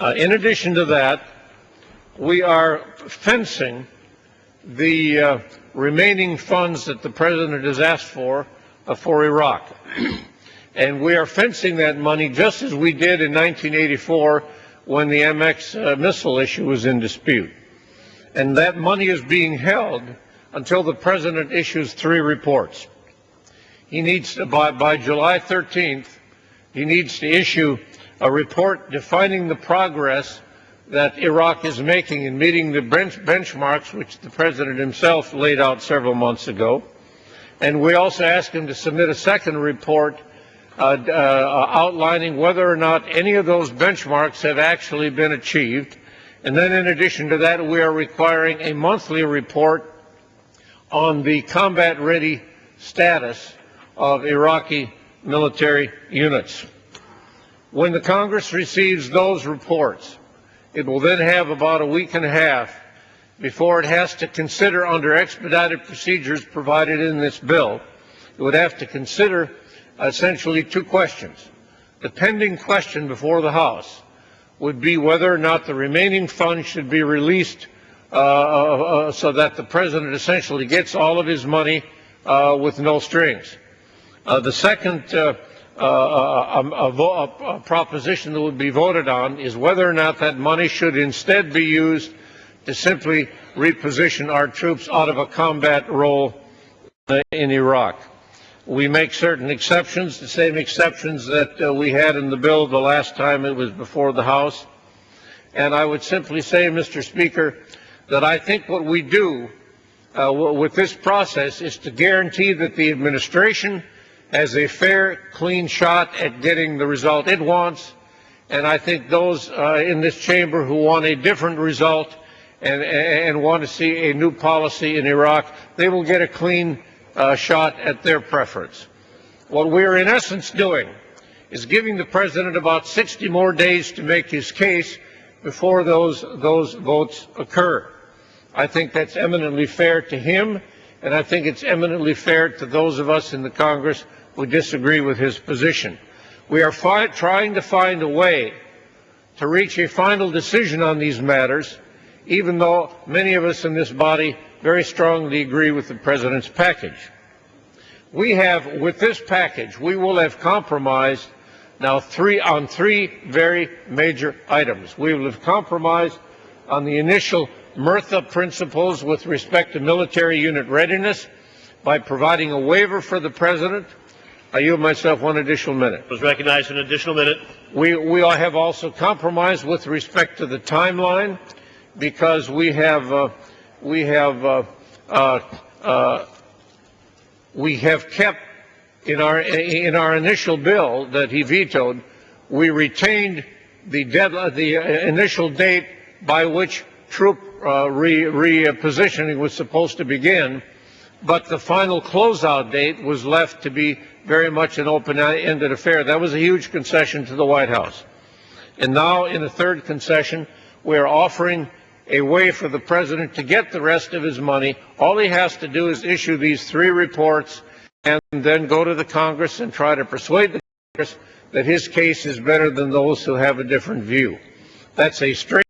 In addition to that, we are fencing the remaining funds that the President has asked for Iraq. And we are fencing that money just as we did in 1984 when the MX missile issue was in dispute. And that money is being held until the President issues 3 reports. He needs to, by July 13th, he needs to issue a report defining the progress that Iraq is making in meeting the benchmarks which the President himself laid out several months ago. And we also asked him to submit a second report outlining whether or not any of those benchmarks have actually been achieved. And then in addition to that, we are requiring a monthly report on the combat-ready status of Iraqi military units. When the Congress receives those reports, it will then have about a week and a half before it has to consider, under expedited procedures provided in this bill, it would have to consider essentially 2 questions. The pending question before the House would be whether or not the remaining funds should be released so that the President essentially gets all of his money with no strings. The second proposition that would be voted on is whether or not that money should instead be used to simply reposition our troops out of a combat role in Iraq. We make certain exceptions, the same exceptions that we had in the bill the last time it was before the House. And I would simply say, Mr. Speaker, that I think what we do with this process is to guarantee that the administration has a fair, clean shot at getting the result it wants. And I think those in this chamber who want a different result and want to see a new policy in Iraq, they will get a clean shot at their preference. What we are in essence doing is giving the President about 60 more days to make his case before those votes occur. I think that's eminently fair to him, and I think it's eminently fair to those of us in the Congress who disagree with his position. We are trying to find a way to reach a final decision on these matters, even though many of us in this body very strongly agree with the President's package. With this package, we will have compromised now on 3 very major items. We will have compromised on the initial MRTA principles with respect to military unit readiness by providing a waiver for the President. I yield myself 1 additional minute. Was recognized an additional minute. We have also compromised with respect to the timeline, because we have kept in our initial bill that he vetoed, we retained the initial date by which troop repositioning was supposed to begin, but the final closeout date was left to be very much an open-ended affair. That was a huge concession to the White House. And now, in a third concession, we are offering a way for the President to get the rest of his money. All he has to do is issue these 3 reports and then go to the Congress and try to persuade the Congress that his case is better than those who have a different view. That's a straight